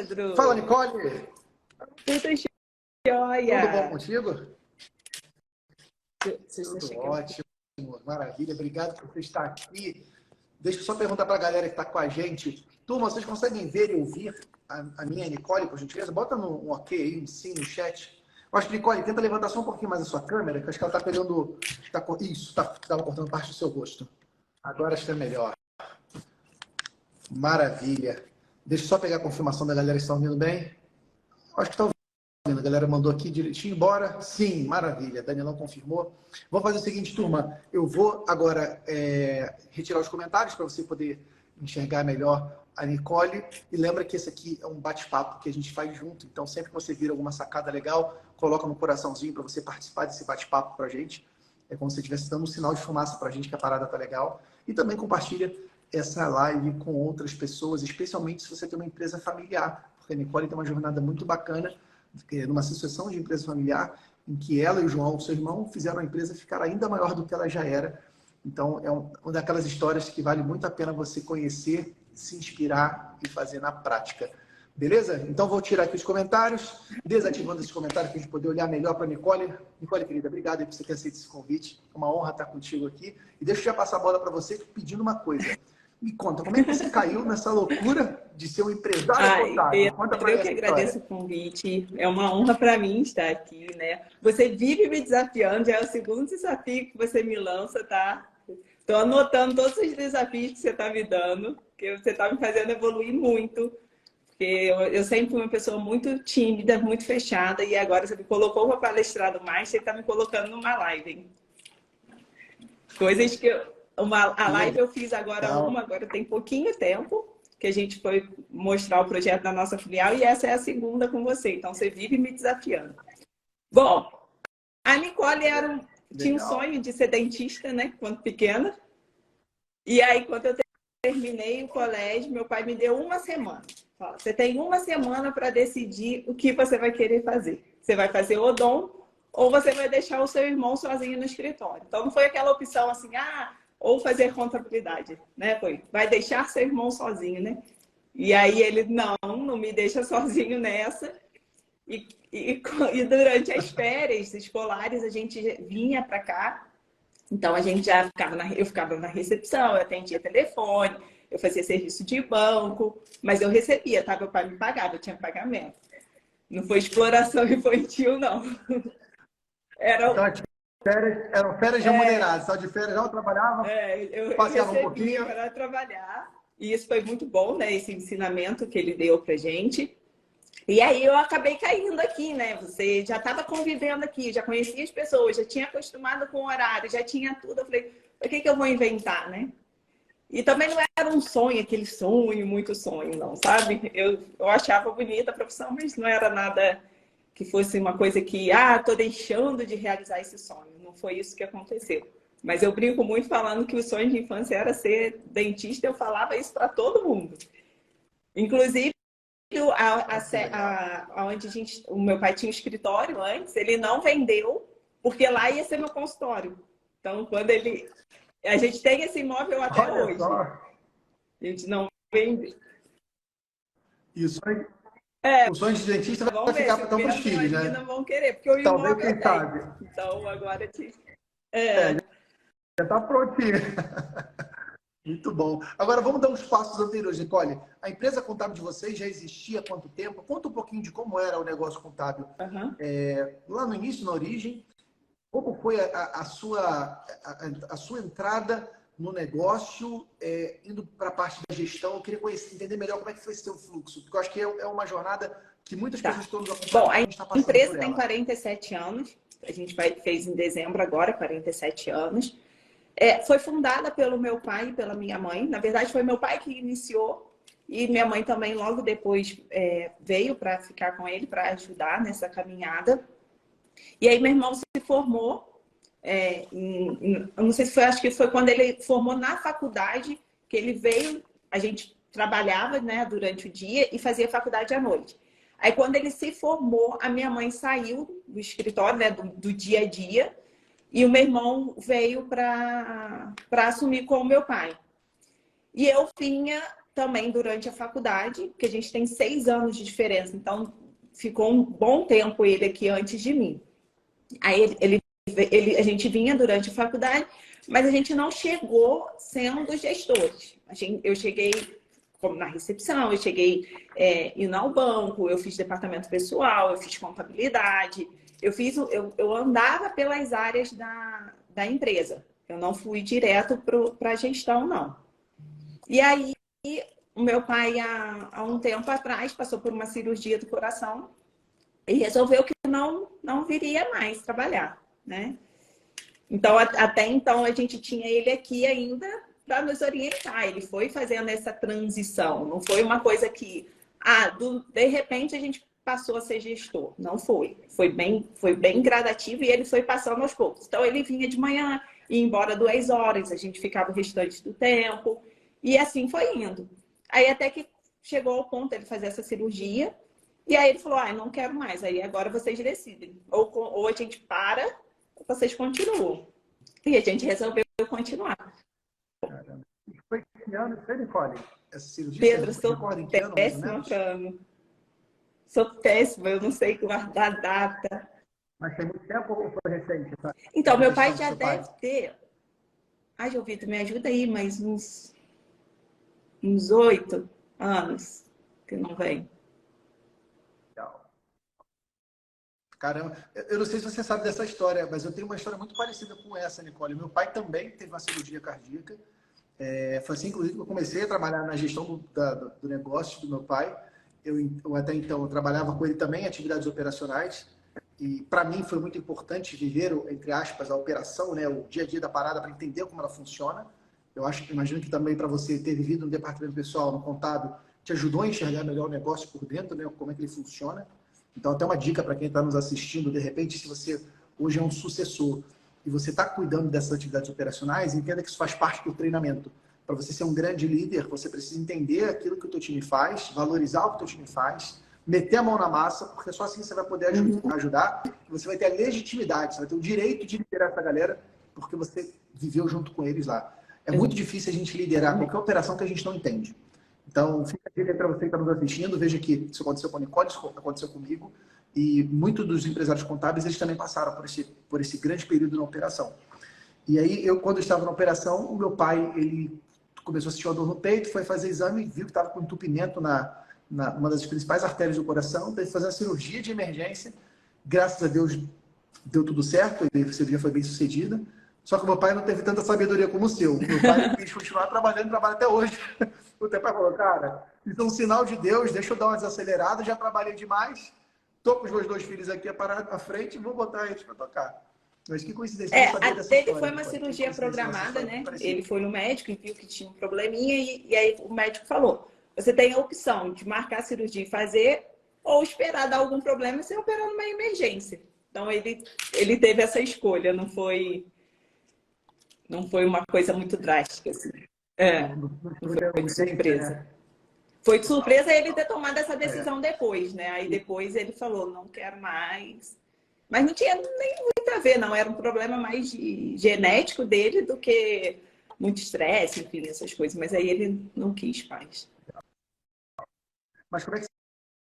Pedro. Fala, Nicole! Tudo Tudo bom jóia. contigo? Você está Tudo chegando. ótimo, maravilha. Obrigado por você estar aqui. Deixa eu só perguntar para a galera que está com a gente. Turma, vocês conseguem ver e ouvir a minha Nicole, por gentileza? Bota um ok aí, um sim no chat. Eu acho que, Nicole, tenta levantar só um pouquinho mais a sua câmera, que eu acho que ela está pegando... Isso, estava cortando parte do seu rosto. Agora está melhor. Maravilha. Deixa eu só pegar a confirmação da galera que está ouvindo bem. Acho que está ouvindo. A galera mandou aqui direitinho. Bora? Sim, maravilha. Danielão confirmou. Vou fazer o seguinte, turma. Eu vou agora retirar os comentários para você poder enxergar melhor a Nicole. E lembra que esse aqui é um bate-papo que a gente faz junto. Então, sempre que você vir alguma sacada legal, coloca no coraçãozinho para você participar desse bate-papo para a gente. É como se você estivesse dando um sinal de fumaça para a gente que a parada tá legal. E também compartilha essa live com outras pessoas, especialmente se você tem uma empresa familiar. Porque a Nicole tem uma jornada muito bacana numa associação de empresa familiar, em que ela e o João, seu irmão, fizeram a empresa ficar ainda maior do que ela já era. Então, é uma daquelas histórias que vale muito a pena você conhecer, se inspirar e fazer na prática. Beleza? Então, vou tirar aqui os comentários, desativando esses comentários para a gente poder olhar melhor para a Nicole. Nicole, querida, obrigado por você ter aceito esse convite. É uma honra estar contigo aqui. E deixa eu já passar a bola para você pedindo uma coisa. Me conta, como é que você caiu nessa loucura de ser um empresário Ai, contábil? Conta Pedro, para eu mim que essa agradeço história. o convite. É uma honra para mim estar aqui, né? Você vive me desafiando, já é o segundo desafio que você me lança, tá? Estou anotando todos os desafios que você está me dando, que você está me fazendo evoluir muito. Porque eu sempre fui uma pessoa muito tímida, muito fechada, e agora você me colocou para palestrar do mais, você está me colocando numa live, hein? Coisas que a live eu fiz agora tem pouquinho tempo que a gente foi mostrar o projeto da nossa filial e essa é a segunda com você. Então você vive me desafiando. Bom, a Nicole tinha um Legal. sonho de ser dentista, né, quando pequena. E aí quando eu terminei o colégio, meu pai me deu uma semana. Fala, você tem uma semana para decidir o que você vai querer fazer. Você vai fazer odonto ou você vai deixar o seu irmão sozinho no escritório. Então não foi aquela opção assim, ou fazer contabilidade, né? Foi, vai deixar seu irmão sozinho, né? E aí ele, não me deixa sozinho nessa. E durante as férias escolares a gente vinha para cá. Então a gente já eu ficava na recepção, eu atendia telefone, eu fazia serviço de banco, mas eu recebia, tá? Meu pai me pagava, eu tinha pagamento. Não foi exploração infantil, não. Era, Então, eram férias remuneradas. Só de férias já trabalhava, eu passeava um recebia pouquinho. para trabalhar. E isso foi muito bom, né? Esse ensinamento que ele deu pra gente. E aí eu acabei caindo aqui, né? Você já estava convivendo aqui, já conhecia as pessoas, já tinha acostumado com o horário, já tinha tudo. Eu falei, o que eu vou inventar, né? E também não era um sonho, aquele sonho, muito sonho, não, sabe? Eu achava bonita a profissão, mas não era nada que fosse uma coisa que, tô deixando de realizar esse sonho. Não foi isso que aconteceu. Mas eu brinco muito falando que o sonho de infância era ser dentista, eu falava isso para todo mundo. Inclusive, onde o meu pai tinha um escritório antes, ele não vendeu, porque lá ia ser meu consultório. Então, a gente tem esse imóvel até Olha hoje. só. A gente não vende. Isso aí. O sonho de dentista Vamos vai ver ficar se o então para os Pedro e a filhos, Marina né? vão querer, porque o Talvez, imóvel quem tem. sabe. Então, agora... Já está prontinho. Muito bom. Agora, vamos dar uns passos anteriores, Nicole. A empresa contábil de vocês já existia há quanto tempo? Conta um pouquinho de como era o negócio contábil. Uhum. Lá no início, na origem, como foi a sua entrada no negócio, indo para a parte da gestão? Eu queria entender melhor como é que foi esse seu fluxo, porque eu acho que é uma jornada que muitas pessoas que estão nos acompanhando Bom, a podem estar passando por empresa tem ela. 47 anos. A gente fez em dezembro agora, 47 anos. Foi fundada pelo meu pai e pela minha mãe. Na verdade, foi meu pai que iniciou e minha mãe também logo depois veio para ficar com ele, para ajudar nessa caminhada. E aí meu irmão se formou, eu não sei se foi, acho que foi quando ele formou na faculdade, que ele veio, a gente trabalhava, né, durante o dia e fazia faculdade à noite. Aí quando ele se formou, a minha mãe saiu do escritório, né, do dia a dia, e o meu irmão veio para assumir com o meu pai. E eu vinha também durante a faculdade, porque a gente tem 6 anos de diferença, então ficou um bom tempo ele aqui antes de mim. Aí a gente vinha durante a faculdade, mas a gente não chegou sendo gestores. Eu cheguei como na recepção, eu cheguei indo ao banco, eu fiz departamento pessoal, eu fiz contabilidade, eu andava pelas áreas da empresa. Eu não fui direto para a gestão, não. E aí, o meu pai, há um tempo atrás, passou por uma cirurgia do coração e resolveu que não viria mais trabalhar, né? Então, até então, a gente tinha ele aqui ainda para nos orientar. Ele foi fazendo essa transição. Não foi uma coisa que, de repente, a gente passou a ser gestor. Não foi. Foi bem gradativo e ele foi passando aos poucos. Então, ele vinha de manhã, ia embora 2 horas, a gente ficava o restante do tempo. E assim foi indo. Aí, até que chegou ao ponto de ele fazer essa cirurgia. E aí, ele falou, não quero mais. Aí, agora vocês decidem. Ou a gente para, vocês continuam. E a gente resolveu continuar. Caramba. Foi que ano, foi, Nicole? Essa cirurgia? Pedro, sou péssima para ano. Sou péssima, eu não sei guardar a data. Mas tem muito tempo ou foi recente? Tá? Então, meu pai já deve ter... Ai, Jovita, me ajuda aí, mais uns 8 anos que não vem. Caramba, eu não sei se você sabe dessa história, mas eu tenho uma história muito parecida com essa, Nicole. Meu pai também teve uma cirurgia cardíaca. Foi assim, inclusive, que eu comecei a trabalhar na gestão do negócio do meu pai. Eu até então eu trabalhava com ele também em atividades operacionais. E para mim foi muito importante viver, entre aspas, a operação, né, o dia a dia da parada para entender como ela funciona. Imagino que também para você ter vivido no departamento pessoal, no contábil, te ajudou a enxergar melhor o negócio por dentro, né, como é que ele funciona. Então, até uma dica para quem está nos assistindo, de repente, se você hoje é um sucessor e você está cuidando dessas atividades operacionais, entenda que isso faz parte do treinamento. Para você ser um grande líder, você precisa entender aquilo que o teu time faz, valorizar o que o teu time faz, meter a mão na massa, porque só assim você vai poder ajudar, você vai ter a legitimidade, você vai ter o direito de liderar essa galera, porque você viveu junto com eles lá. É muito difícil a gente liderar qualquer operação que a gente não entende. Então, fica a dica para você que está nos assistindo. Veja que isso aconteceu com a Nicole, isso aconteceu comigo. E muitos dos empresários contábeis, eles também passaram por esse grande período na operação. E aí, quando eu estava na operação, o meu pai, ele começou a sentir uma dor no peito, foi fazer exame, viu que estava com entupimento numa das principais artérias do coração, teve que fazer uma cirurgia de emergência. Graças a Deus, deu tudo certo, a cirurgia foi bem sucedida. Só que o meu pai não teve tanta sabedoria como o seu. O meu pai quis continuar trabalhando, trabalha até hoje. O teu pai falou, cara, isso é um sinal de Deus, deixa eu dar uma desacelerada, já trabalhei demais, tô com os meus 2 filhos aqui à frente e vou botar eles para tocar. Mas que coincidência, eu não sabia dessa dele história, foi uma cirurgia programada, né? Ele foi no médico e viu que tinha um probleminha e aí o médico falou, você tem a opção de marcar a cirurgia e fazer ou esperar dar algum problema e ser operado numa emergência. Então, ele teve essa escolha, não foi uma coisa muito drástica, assim. Não foi de surpresa. Foi de surpresa ele ter tomado essa decisão depois, né? Aí depois ele falou, não quero mais. Mas não tinha nem muito a ver, não. Era um problema mais genético dele do que muito estresse, enfim, essas coisas. Mas aí ele não quis mais. Mas como é que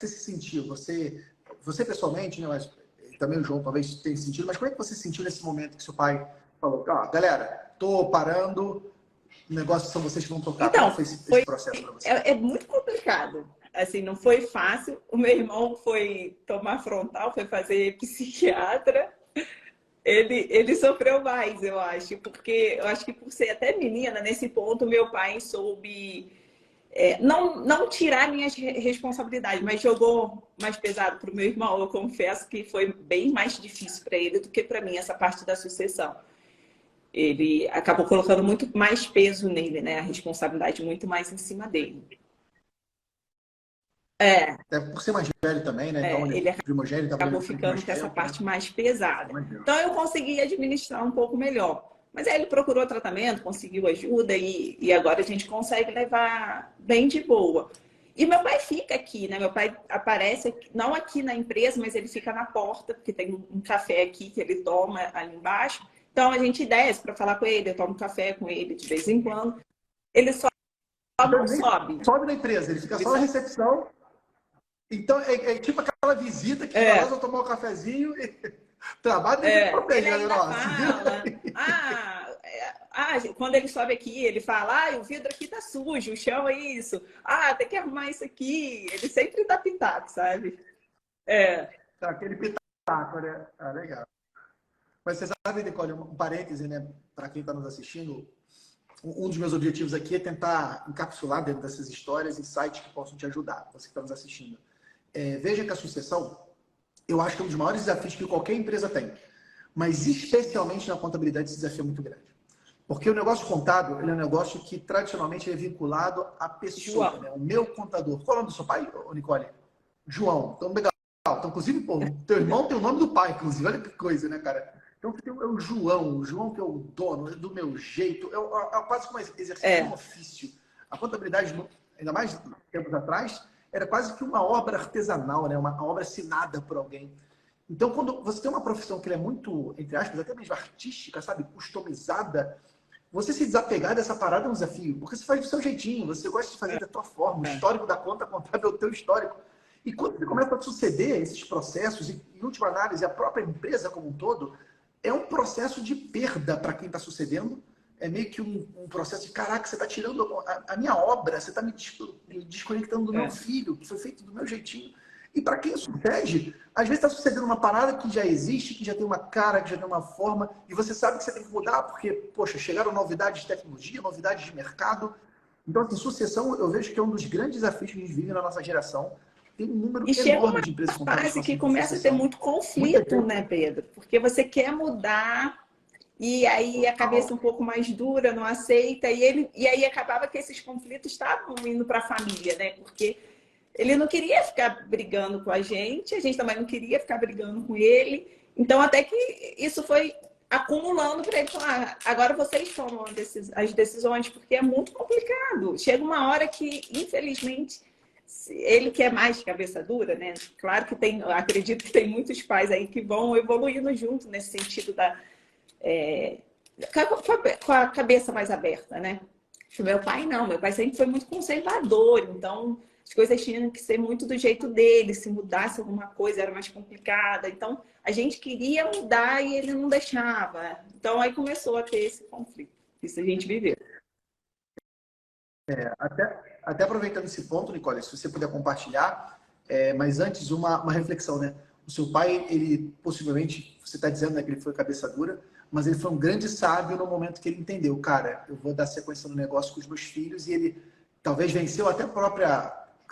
você se sentiu? Você pessoalmente, né? Mas também o João talvez tenha sentido, mas como é que você se sentiu nesse momento que seu pai falou, galera, tô parando, o negócio são vocês que vão tocar. Então, como foi esse processo para você? É muito complicado. Assim, não foi fácil. O meu irmão foi tomar frontal, foi fazer psiquiatra. Ele sofreu mais, eu acho, porque eu acho que por ser até menina, nesse ponto, meu pai soube não tirar minhas responsabilidades, mas jogou mais pesado para o meu irmão. Eu confesso que foi bem mais difícil para ele do que para mim essa parte da sucessão. Ele acabou colocando muito mais peso nele, né? A responsabilidade muito mais em cima dele. Até por ser mais velho também, né? Então, ele acabou ficando com essa parte mais pesada. Então, eu consegui administrar um pouco melhor. Mas aí ele procurou tratamento, conseguiu ajuda e agora a gente consegue levar bem de boa. E meu pai fica aqui, né? Meu pai aparece, aqui, não aqui na empresa, mas ele fica na porta, porque tem um café aqui que ele toma ali embaixo. Então, a gente desce para falar com ele, eu tomo café com ele de vez em quando. Ele só só Então, não ele nem sobe. sobe na empresa, ele fica só na recepção. Então, é tipo aquela visita que vai lá só tomar um cafezinho e trabalho desse jeito pra frente, Ele galera. ainda Ó, se vira fala, aí. quando ele sobe aqui, ele fala, o vidro aqui tá sujo, o chão é isso. Tem que arrumar isso aqui. Ele sempre dá pitaco, sabe? Tá, aquele pitaco, né? Ah, legal. Mas você sabe, Nicole, um parêntese, né? Para quem está nos assistindo, um dos meus objetivos aqui é tentar encapsular dentro dessas histórias insights que possam te ajudar, você que está nos assistindo. Veja que a sucessão, eu acho que é um dos maiores desafios que qualquer empresa tem. Mas especialmente na contabilidade, esse desafio é muito grande. Porque o negócio contábil, ele é um negócio que tradicionalmente é vinculado à pessoa, né? O meu contador. Qual é o nome do seu pai, Nicole? João. Então, legal. Então, inclusive, pô, teu irmão tem o nome do pai, inclusive. Olha que coisa, né, cara? Então, tem o João que é o dono, é do meu jeito. É quase como um exercício de um ofício. A contabilidade, ainda mais tempos atrás, era quase que uma obra artesanal, né? Uma obra assinada por alguém. Então, quando você tem uma profissão que é muito, entre aspas, até mesmo artística, sabe? Customizada, você se desapegar dessa parada é um desafio. Porque você faz do seu jeitinho, você gosta de fazer da tua forma. O histórico da conta contábil é o teu histórico. E quando você começa a suceder esses processos, e, em última análise, a própria empresa como um todo, é um processo de perda para quem está sucedendo. É meio que um processo de, caraca, você está tirando a minha obra, você está me desconectando do meu filho, que foi feito do meu jeitinho. E para quem sucede, às vezes está sucedendo uma parada que já existe, que já tem uma cara, que já tem uma forma, e você sabe que você tem que mudar, porque, poxa, chegaram novidades de tecnologia, novidades de mercado. Então, assim, sucessão, eu vejo que é um dos grandes desafios que a gente vive na nossa geração. Tem um número E chega enorme uma de empresas contábeis fase que passando por começa a ter sucessão. muito conflito, né, Pedro? Porque você quer mudar e aí a cabeça um pouco mais dura, não aceita, e aí acabava que esses conflitos estavam indo para a família, né? Porque ele não queria ficar brigando com a gente também não queria ficar brigando com ele. Então, até que isso foi acumulando para ele falar, agora vocês tomam as decisões, porque é muito complicado. Chega uma hora que, infelizmente, ele que é mais cabeça dura, né? Claro que tem, acredito que tem muitos pais aí que vão evoluindo junto nesse sentido com a cabeça mais aberta, né? Meu pai não, meu pai sempre foi muito conservador, então as coisas tinham que ser muito do jeito dele, se mudasse alguma coisa era mais complicada. Então a gente queria mudar e ele não deixava. Então aí começou a ter esse conflito. Isso a gente viveu. Até aproveitando esse ponto, Nicole, se você puder compartilhar, mas antes uma reflexão, né? O seu pai, ele possivelmente, você está dizendo, né, que ele foi cabeça dura, mas ele foi um grande sábio no momento que ele entendeu, cara, eu vou dar sequência no negócio com os meus filhos, e ele talvez venceu até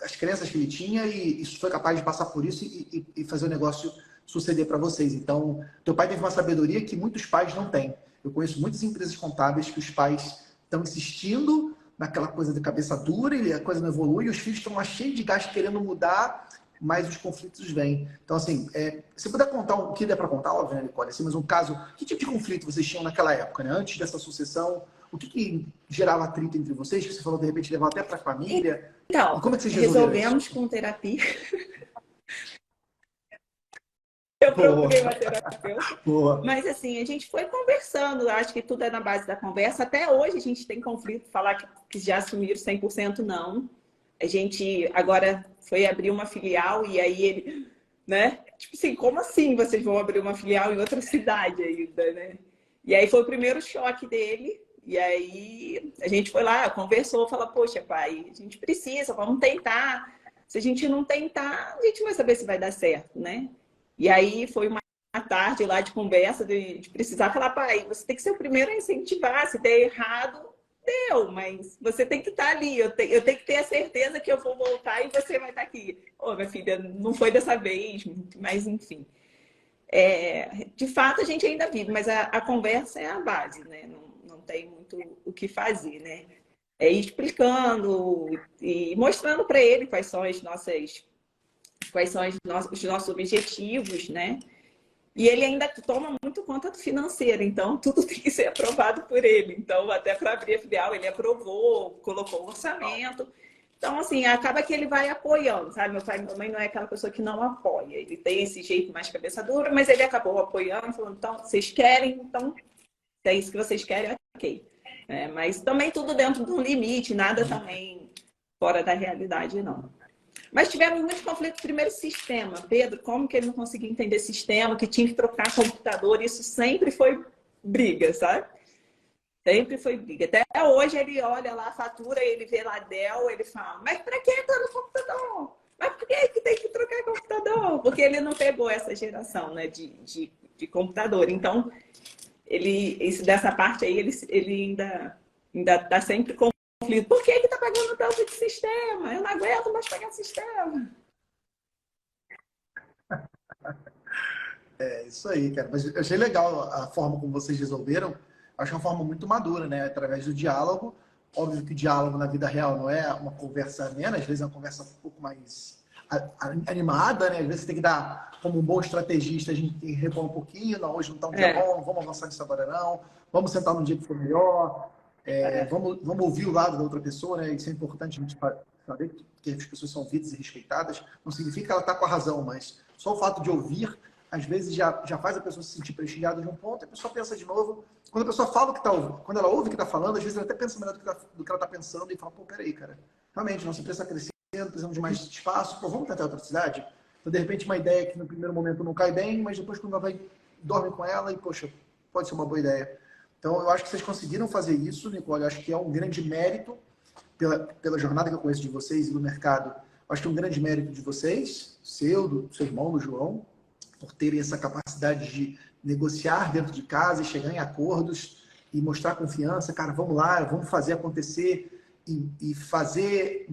as crenças que ele tinha e isso foi capaz de passar por isso e fazer o negócio suceder para vocês. Então, teu pai teve uma sabedoria que muitos pais não têm. Eu conheço muitas empresas contábeis que os pais estão insistindo naquela coisa de cabeça dura e a coisa não evolui, e os filhos estão lá cheios de gás querendo mudar, mas os conflitos vêm. Então, assim, se puder contar o que der para contar, óbvio, né, Nicole? Assim, mas um caso, que tipo de conflito vocês tinham naquela época, né? Antes dessa sucessão, o que gerava atrito entre vocês, que você falou, de repente, levar até para a família? Então, e como é que vocês resolveram resolvemos isso? com terapia. Eu procurei uma terapeuta. Boa. Mas assim, a gente foi conversando, acho que tudo é na base da conversa. Até hoje a gente tem conflito, falar que já assumiram 100% não. A gente agora foi abrir uma filial e aí ele, né? Tipo assim, como assim vocês vão abrir uma filial em outra cidade ainda, né? E aí foi o primeiro choque dele. E aí a gente foi lá, conversou, falou, poxa, pai, a gente precisa, vamos tentar. Se a gente não tentar, a gente vai saber se vai dar certo, né? E aí foi uma tarde lá de conversa, de precisar falar, pai, você tem que ser o primeiro a incentivar, se der errado, deu, mas você tem que estar ali, eu tenho que ter a certeza que eu vou voltar e você vai estar aqui. Ô, minha filha, não foi dessa vez, mas enfim. De fato, a gente ainda vive, mas a conversa é a base, né? Não tem muito o que fazer, né? É ir explicando e mostrando para ele quais são os nossos objetivos, né? E ele ainda toma muito conta do financeiro, então tudo tem que ser aprovado por ele. Então, até para abrir a filial, ele aprovou, colocou o orçamento. Então, assim, acaba que ele vai apoiando, sabe? Meu pai e minha mãe não é aquela pessoa que não apoia. Ele tem esse jeito mais cabeça dura, mas ele acabou apoiando, falando, então, vocês querem, então, se é isso que vocês querem, ok. Mas também tudo dentro de um limite, nada também fora da realidade, não. Mas tivemos muitos conflitos. Primeiro, sistema. Pedro, como que ele não conseguia entender sistema, que tinha que trocar computador? Isso sempre foi briga, sabe? Sempre foi briga. Até hoje ele olha lá a fatura, ele vê lá Dell, ele fala, mas para que tá no computador? Mas por que tem que trocar computador? Porque ele não pegou essa geração, né, de computador. Então, dessa parte aí, ele ainda tá sempre com conflito. Por que tá pagando tanto de sistema? Eu não aguento mais pagar sistema. É isso aí, cara. Mas eu achei legal a forma como vocês resolveram. Acho que é uma forma muito madura, né? Através do diálogo. Óbvio que o diálogo na vida real não é uma conversa amena, às vezes é uma conversa um pouco mais animada, né? Às vezes você tem que dar, como um bom estrategista, a gente tem que recuar um pouquinho. Não, hoje não está um dia bom, não vamos avançar nisso agora não. Vamos sentar num dia que for melhor. Vamos ouvir o lado da outra pessoa, né? Isso é importante a gente saber que as pessoas são ouvidas e respeitadas. Não significa que ela está com a razão, mas só o fato de ouvir, às vezes, já faz a pessoa se sentir prestigiada de um ponto, e a pessoa pensa de novo. Quando a pessoa fala o que está ouvindo, quando ela ouve o que está falando, às vezes ela até pensa melhor do que ela está pensando e fala, pô, peraí, cara, realmente, nossa empresa está crescendo, precisamos de mais espaço, pô, vamos tentar outra cidade? Então, de repente, uma ideia que no primeiro momento não cai bem, mas depois quando ela vai, dorme com ela e, poxa, pode ser uma boa ideia. Então, eu acho que vocês conseguiram fazer isso, Nicole. Eu acho que é um grande mérito pela jornada que eu conheço de vocês e do mercado. Eu acho que é um grande mérito de vocês, seu, do seu irmão, do João, por terem essa capacidade de negociar dentro de casa e chegar em acordos e mostrar confiança. Cara, vamos lá, vamos fazer acontecer e fazer,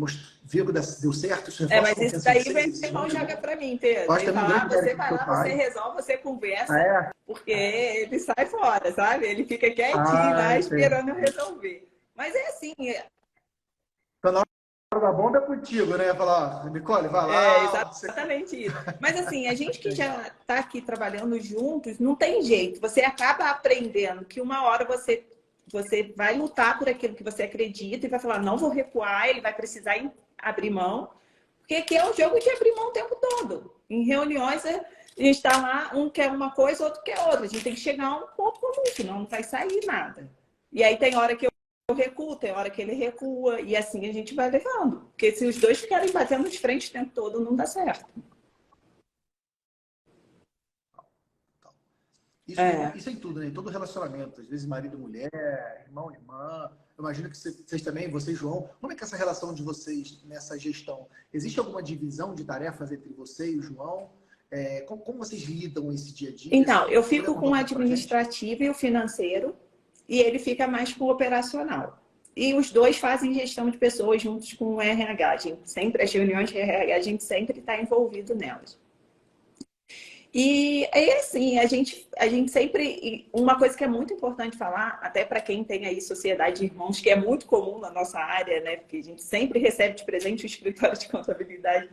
ver que deu certo. Isso mas isso daí vem meu irmão joga para mim, Pedro. Ele fala, você vai lá, você resolve, você conversa, porque ele sai fora, sabe? Ele fica quietinho lá esperando eu resolver. Mas é assim. Então, na hora da bomba é contigo, né? Falar, Nicole, vai lá. Exatamente isso. Mas assim, a gente que já está aqui trabalhando juntos, não tem jeito. Você acaba aprendendo que uma hora você vai lutar por aquilo que você acredita e vai falar, não vou recuar, ele vai precisar abrir mão. Porque aqui é um jogo de abrir mão o tempo todo. Em reuniões, a gente está lá, um quer uma coisa, outro quer outra. A gente tem que chegar a um ponto comum, senão não vai sair nada. E aí tem hora que eu recuo, tem hora que ele recua, e assim a gente vai levando. Porque se os dois ficarem batendo de frente o tempo todo, não dá certo. Isso é em tudo, né? Em todo relacionamento. Às vezes marido e mulher, irmão e irmã. Eu imagino que vocês também, você e João, como é que é essa relação de vocês nessa gestão? Existe alguma divisão de tarefas entre você e o João? Como vocês lidam esse dia a dia? Então, eu fico com o administrativo e o financeiro, e ele fica mais com o operacional. E os dois fazem gestão de pessoas juntos com o RH. As reuniões de RH, a gente sempre está envolvido nelas. E aí, assim, a gente sempre... Uma coisa que é muito importante falar, até para quem tem aí sociedade de irmãos, que é muito comum na nossa área, né? Porque a gente sempre recebe de presente o escritório de contabilidade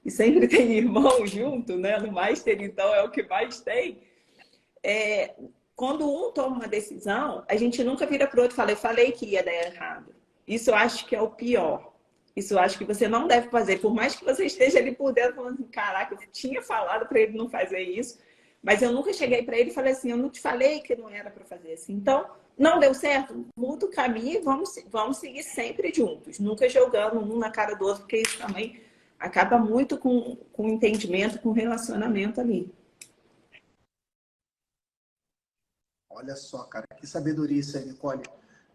e sempre tem irmão junto, né? No Master, então, é o que mais tem. Quando um toma uma decisão, a gente nunca vira para o outro e fala, eu falei que ia dar errado. Isso eu acho que é o pior. Isso eu acho que você não deve fazer. Por mais que você esteja ali por dentro falando assim, caraca, eu tinha falado para ele não fazer isso, mas eu nunca cheguei para ele e falei assim, eu não te falei que não era para fazer assim. Então, não deu certo? Muda o caminho e vamos seguir sempre juntos. Nunca jogando um na cara do outro, porque isso também acaba muito com entendimento, com relacionamento ali. Olha só, cara, que sabedoria isso aí, Nicole.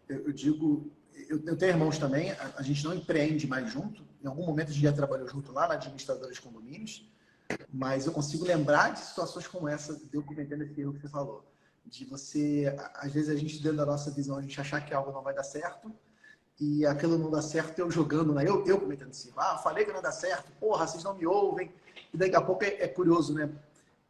Eu digo, eu tenho irmãos também, a gente não empreende mais junto. Em algum momento a gente já trabalhou junto lá na administradora de condomínios, mas eu consigo lembrar de situações como essa, de eu cometendo esse erro que você falou. De você, às vezes a gente, dentro da nossa visão, a gente achar que algo não vai dar certo, e aquilo não dá certo, eu jogando, né? Eu cometendo esse erro. Falei que não dá certo, porra, vocês não me ouvem. E daqui a pouco é curioso, né?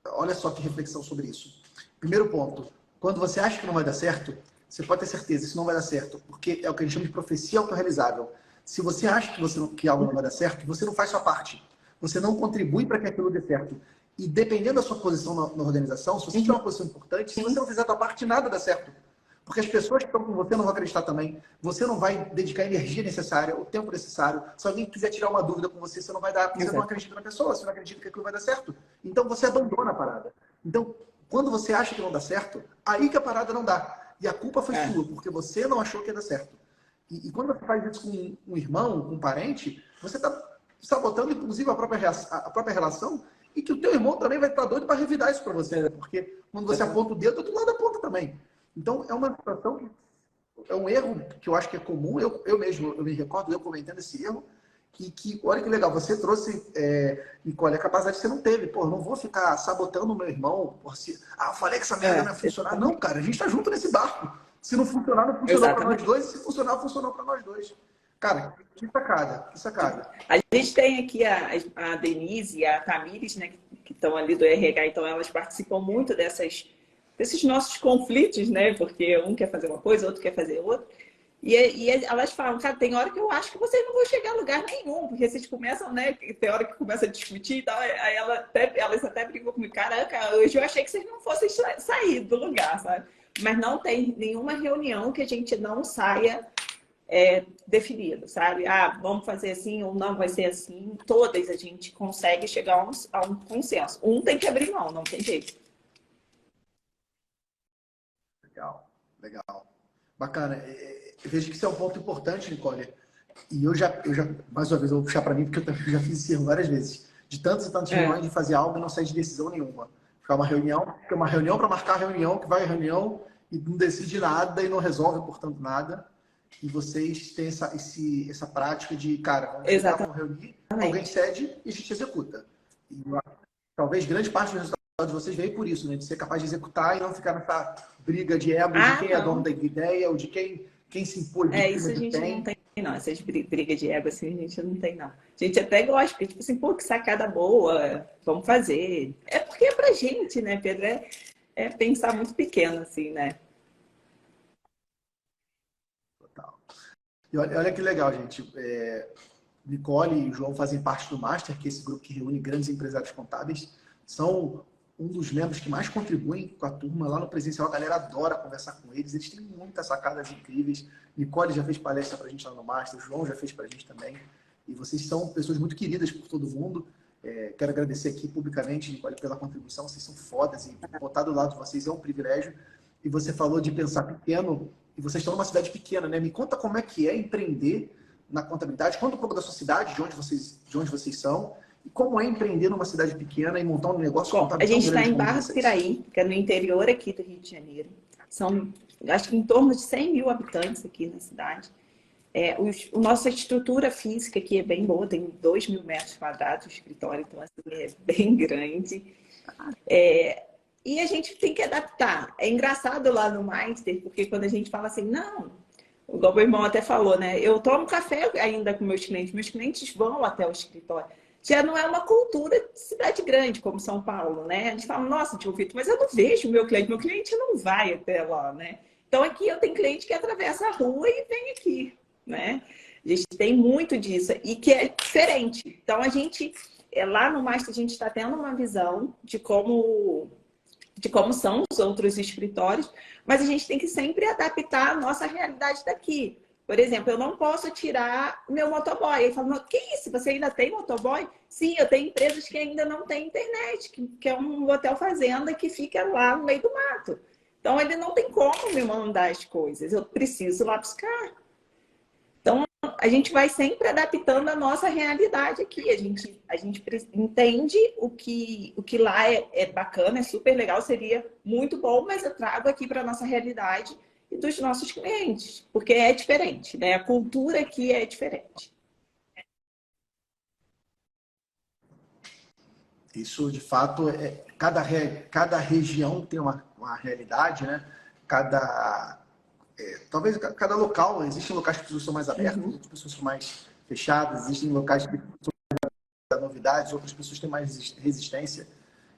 Olha só que reflexão sobre isso. Primeiro ponto, quando você acha que não vai dar certo, você pode ter certeza, isso não vai dar certo, porque é o que a gente chama de profecia autorrealizável. Se você acha que algo não vai dar certo, você não faz sua parte. Você não contribui para que aquilo dê certo. E dependendo da sua posição na organização, se você tiver uma posição importante, se você não fizer a sua parte, nada dá certo. Porque as pessoas que estão com você não vão acreditar também. Você não vai dedicar a energia necessária, o tempo necessário. Se alguém quiser tirar uma dúvida com você, você não vai dar, porque você não acredita na pessoa, você não acredita que aquilo vai dar certo. Então você abandona a parada. Então, quando você acha que não dá certo, aí que a parada não dá. E a culpa foi sua, porque você não achou que ia dar certo. E quando você faz isso com um irmão, com um parente, você está sabotando, inclusive, a própria relação e que o teu irmão também vai estar doido para revidar isso para você, né? Porque quando você aponta o dedo, do outro lado aponta também. Então, é uma situação que é um erro que eu acho que é comum. Eu mesmo, eu me recordo, eu comentando esse erro, olha que legal, você trouxe, Nicole, a capacidade que você não teve. Pô, eu não vou ficar sabotando o meu irmão por si. Ah, eu falei que essa merda não ia funcionar. Não, cara, a gente tá junto nesse barco. Se não funcionar, não funcionou para nós dois. Se funcionar, funcionou para nós dois. Cara, que sacada, que sacada. A gente tem aqui a Denise e a Tamires, né, que estão ali do RH, então elas participam muito desses nossos conflitos, né? Porque um quer fazer uma coisa, outro quer fazer outra. E elas falam, cara, tem hora que eu acho que vocês não vão chegar a lugar nenhum, porque vocês começam, né? Tem hora que começa a discutir e tal, aí elas até brigam comigo, caraca, hoje eu achei que vocês não fossem sair do lugar, sabe? Mas não tem nenhuma reunião que a gente não saia definido, sabe? Ah, vamos fazer assim ou não vai ser assim. Todas a gente consegue chegar a um consenso. Um tem que abrir mão, não tem jeito. Legal, legal. Bacana. Eu vejo que isso é um ponto importante, Nicole. E eu já mais uma vez, eu vou puxar para mim, porque eu já fiz esse erro várias vezes. De tantas e tantas reuniões de fazer algo e não sair de decisão nenhuma. Ficar uma reunião para marcar a reunião, que vai a reunião e não decide nada e não resolve, portanto, nada. E vocês têm essa prática de, cara, vamos chegar, vamos reunir, alguém cede e a gente executa. E talvez grande parte do resultado de vocês veio por isso, né? De ser capaz de executar e não ficar nessa briga de ego de quem é dono da ideia ou de quem se impôs. Isso a gente não tem, não. Essas brigas de ego assim, a gente não tem, não. A gente até gosta, porque, tipo assim, pô, que sacada boa, vamos fazer. É porque é pra gente, né, Pedro? É pensar muito pequeno, assim, né? Total. E olha que legal, gente. Nicole e o João fazem parte do Master, que é esse grupo que reúne grandes empresários contábeis. São um dos membros que mais contribuem com a turma. Lá no presencial, a galera adora conversar com eles. Eles têm muitas sacadas incríveis. Nicole já fez palestra para a gente lá no Master, o João já fez para a gente também. E vocês são pessoas muito queridas por todo mundo. Quero agradecer aqui publicamente, Nicole, pela contribuição. Vocês são fodas e botar do lado de vocês é um privilégio. E você falou de pensar pequeno, e vocês estão numa cidade pequena, né? Me conta como é que é empreender na contabilidade. Conta um pouco da sua cidade, de onde vocês são, e como é empreender numa cidade pequena e montar um negócio contábil. A gente está em Barra do Piraí, que é no interior aqui do Rio de Janeiro. São, acho que em torno de 100 mil habitantes aqui na cidade. A nossa estrutura física aqui é bem boa, tem 2 mil metros quadrados o escritório, então assim, é bem grande. E a gente tem que adaptar. É engraçado lá no Master, porque quando a gente fala assim, não, igual meu irmão até falou, né? Eu tomo café ainda com meus clientes vão até o escritório. Já não é uma cultura de cidade grande, como São Paulo, né? A gente fala, nossa, tio Vitor, mas eu não vejo o meu cliente não vai até lá, né? Então aqui eu tenho cliente que atravessa a rua e vem aqui, né? A gente tem muito disso e que é diferente. Então a gente, lá no Master, a gente está tendo uma visão de como são os outros escritórios, mas a gente tem que sempre adaptar a nossa realidade daqui. Por exemplo, eu não posso tirar meu motoboy. Ele fala, que isso? Você ainda tem motoboy? Sim, eu tenho empresas que ainda não têm internet, que é um hotel fazenda que fica lá no meio do mato. Então, ele não tem como me mandar as coisas. Eu preciso ir lá buscar. Então, a gente vai sempre adaptando a nossa realidade aqui. A gente entende o que lá é bacana, é super legal, seria muito bom, mas eu trago aqui para a nossa realidade e dos nossos clientes, porque é diferente, né? A cultura aqui é diferente. Isso, de fato, cada região tem uma realidade, né? Talvez cada local, existem locais que as pessoas são mais abertas, outras pessoas são mais fechadas, existem locais que são novidades, outras pessoas têm mais resistência.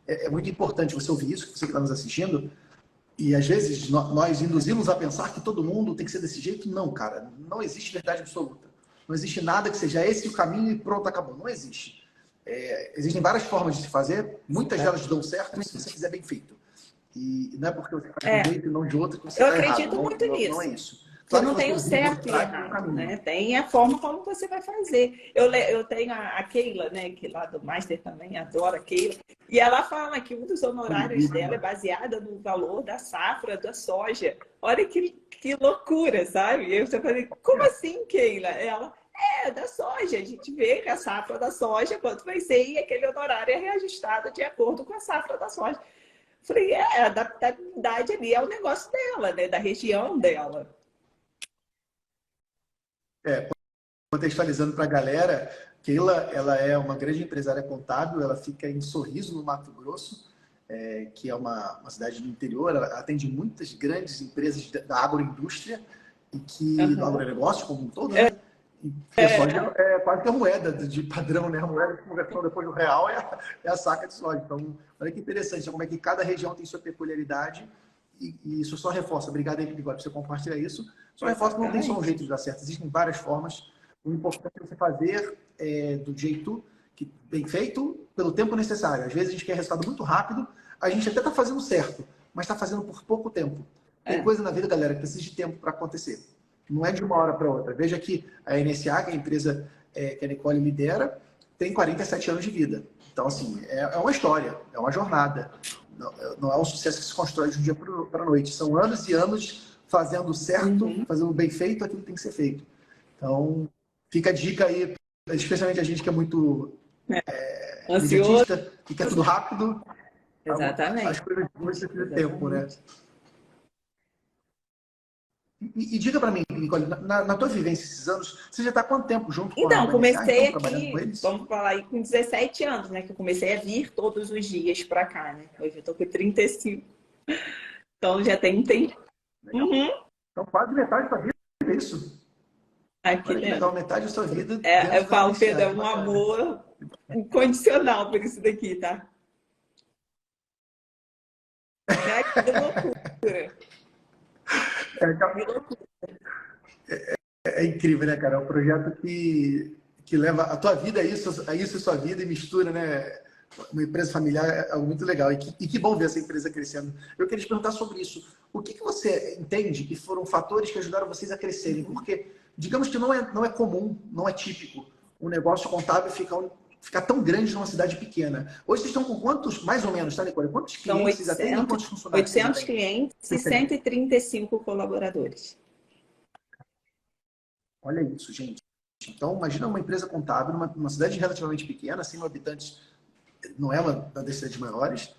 É muito importante você ouvir isso, você que está nos assistindo, e às vezes nós induzimos a pensar que todo mundo tem que ser desse jeito. Não, cara, não existe verdade absoluta. Não existe nada que seja esse o caminho e pronto, acabou. Não existe. Existem várias formas de se fazer, muitas delas dão certo se você fizer bem feito. E não é porque você faz de um jeito e não de outro que você está errado. Eu acredito muito nisso. Não é isso. Claro, você não tem o certo e errado, né? Tem a forma como você vai fazer. Eu tenho a Keila, né? Que lá do Master também adora a Keila. E ela fala que um dos honorários dela é baseado no valor da safra da soja. Olha que que loucura, sabe? E eu falei, como assim, Keila? Ela, da soja. A gente vê que a safra da soja, quanto vai ser, e aquele honorário é reajustado de acordo com a safra da soja. Falei, a adaptabilidade ali é o negócio dela, né? Da região dela. Contextualizando para a galera, Keila, ela é uma grande empresária contábil, ela fica em Sorriso, no Mato Grosso, que é uma cidade do interior, ela atende muitas grandes empresas da agroindústria e do agronegócio como um todo, né? E a soja é quase que a moeda de padrão, né? A moeda de conversão depois do real é a saca de soja. Então, olha que interessante, como é que cada região tem sua peculiaridade e isso só reforça. Obrigado aí, Bigode, por você compartilhar isso. Só reforça que não tem só um jeito de dar certo, existem várias formas. O importante é você fazer do jeito que bem feito, pelo tempo necessário. Às vezes a gente quer resultado muito rápido, a gente até está fazendo certo, mas está fazendo por pouco tempo. Tem coisa na vida, galera, que precisa de tempo para acontecer. Não é de uma hora para outra. Veja que a NSA, que é a empresa que a Nicole lidera, tem 47 anos de vida. Então, assim, é uma história, é uma jornada. Não é um sucesso que se constrói de um dia para a noite. São anos e anos fazendo certo, fazendo bem feito aquilo que tem que ser feito. Então, fica a dica aí, especialmente a gente que é muito ansioso e quer tudo rápido. Exatamente. As coisas boas precisam de tempo, né? E diga para mim, Nicole, na tua vivência esses anos, você já está há quanto tempo junto com a comecei trabalhando com aqui, eles? vamos falar aí, com 17 anos, né? Que eu comecei a vir todos os dias para cá, né? Hoje eu estou com 35. Então já tem um tempo. Então quase metade da sua vida é isso. Aqui Olha que legal, metade da sua vida. eu falo, Pedro, é um amor incondicional por isso daqui, tá? Que loucura. É incrível, né, cara? É um projeto que leva a tua vida a isso e sua vida e mistura, né? Uma empresa familiar é algo muito legal. E que bom ver essa empresa crescendo. Eu queria te perguntar sobre isso. O que você entende que foram fatores que ajudaram vocês a crescerem? Porque, digamos que não é comum, não é típico um negócio contábil ficar tão grande numa cidade pequena. Hoje vocês estão com quantos, mais ou menos, tá, Nicole? Quantos clientes vocês atendem e quantos funcionários? 800 clientes e 135 colaboradores. Olha isso, gente. Então, imagina uma empresa contábil numa cidade relativamente pequena, 100 mil habitantes, não é uma das cidades maiores,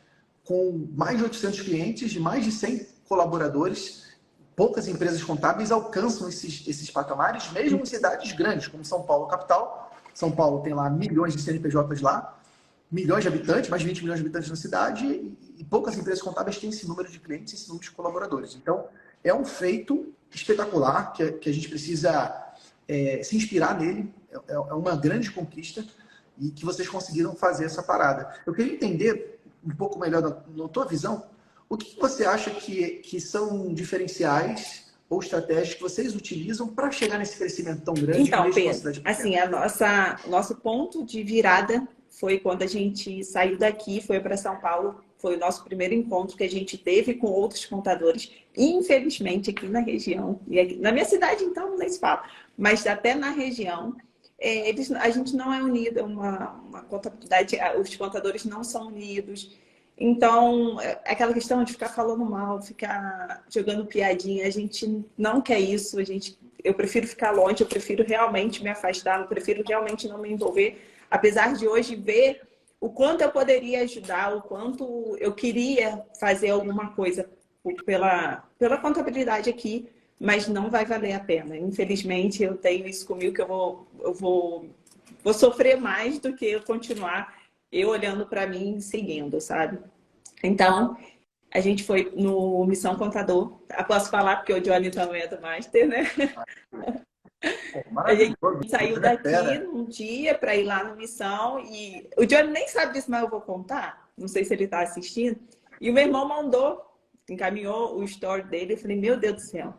com mais de 800 clientes, de mais de 100 colaboradores. Poucas empresas contábeis alcançam esses patamares, mesmo em cidades grandes, como São Paulo, capital. São Paulo tem lá milhões de CNPJs lá, milhões de habitantes, mais de 20 milhões de habitantes na cidade, e poucas empresas contábeis têm esse número de clientes, esse número de colaboradores. Então, é um feito espetacular que a gente precisa se inspirar nele. É uma grande conquista e que vocês conseguiram fazer essa parada. Eu queria entender um pouco melhor, na tua visão, o que você acha que são diferenciais ou estratégias que vocês utilizam para chegar nesse crescimento tão grande? Então, Pedro, assim, nosso ponto de virada foi quando a gente saiu daqui, foi para São Paulo, foi o nosso primeiro encontro que a gente teve com outros contadores. Infelizmente, aqui na região, e aqui, na minha cidade, então, nem se fala, mas até na região, a gente não é unido, uma contabilidade, os contadores não são unidos. Então, aquela questão de ficar falando mal, ficar jogando piadinha, a gente não quer isso, eu prefiro ficar longe, eu prefiro realmente me afastar, eu prefiro realmente não me envolver, apesar de hoje ver o quanto eu poderia ajudar, o quanto eu queria fazer alguma coisa pela contabilidade aqui, mas não vai valer a pena. Infelizmente, eu tenho isso comigo que eu vou sofrer mais do que eu continuar olhando para mim e seguindo, sabe? Então, a gente foi no Missão Contador. Eu posso falar porque o Johnny também é do Master, né? A gente saiu daqui um dia para ir lá no Missão e o Johnny nem sabe disso, mas eu vou contar. Não sei se ele está assistindo. E o meu irmão encaminhou o story dele. Eu falei, meu Deus do céu,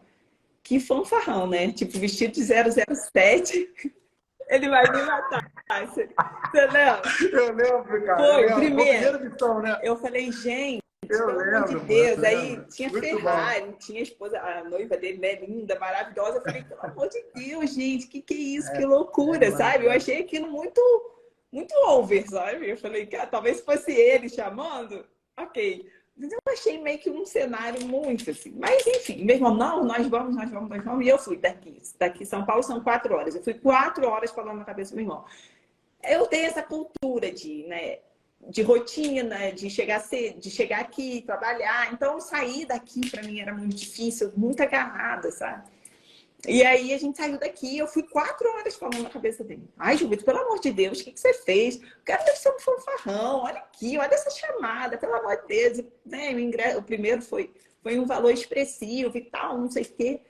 que fanfarrão, né? Tipo, vestido de 007. Ele vai me matar. Você lembra? Eu lembro, cara. Foi, primeiro. Missão, né? Eu falei, gente, pelo amor de Deus. Aí tinha muito Ferrari, bom. Tinha a esposa, a noiva dele, né? Linda, maravilhosa. Eu falei, pelo amor de Deus, gente, que é isso? Que loucura, sabe? Eu achei aquilo muito over, sabe? Eu falei, cara, talvez fosse ele chamando. Ok. Mas eu achei meio que um cenário muito assim. Mas, enfim, meu irmão, não, nós vamos, nós vamos, nós vamos. E eu fui daqui São Paulo são 4 horas. Eu fui 4 horas falando na cabeça do meu irmão. Eu tenho essa cultura de, né, de rotina, de chegar cedo, de chegar aqui, trabalhar. Então, sair daqui para mim era muito difícil, muito agarrada, sabe? E aí a gente saiu daqui, eu fui 4 horas falando na cabeça dele. Ai, Júlio, pelo amor de Deus, o que você fez? O cara deve ser um fanfarrão, olha aqui, olha essa chamada, pelo amor de Deus. E, né, o primeiro foi um valor expressivo e tal, não sei o quê.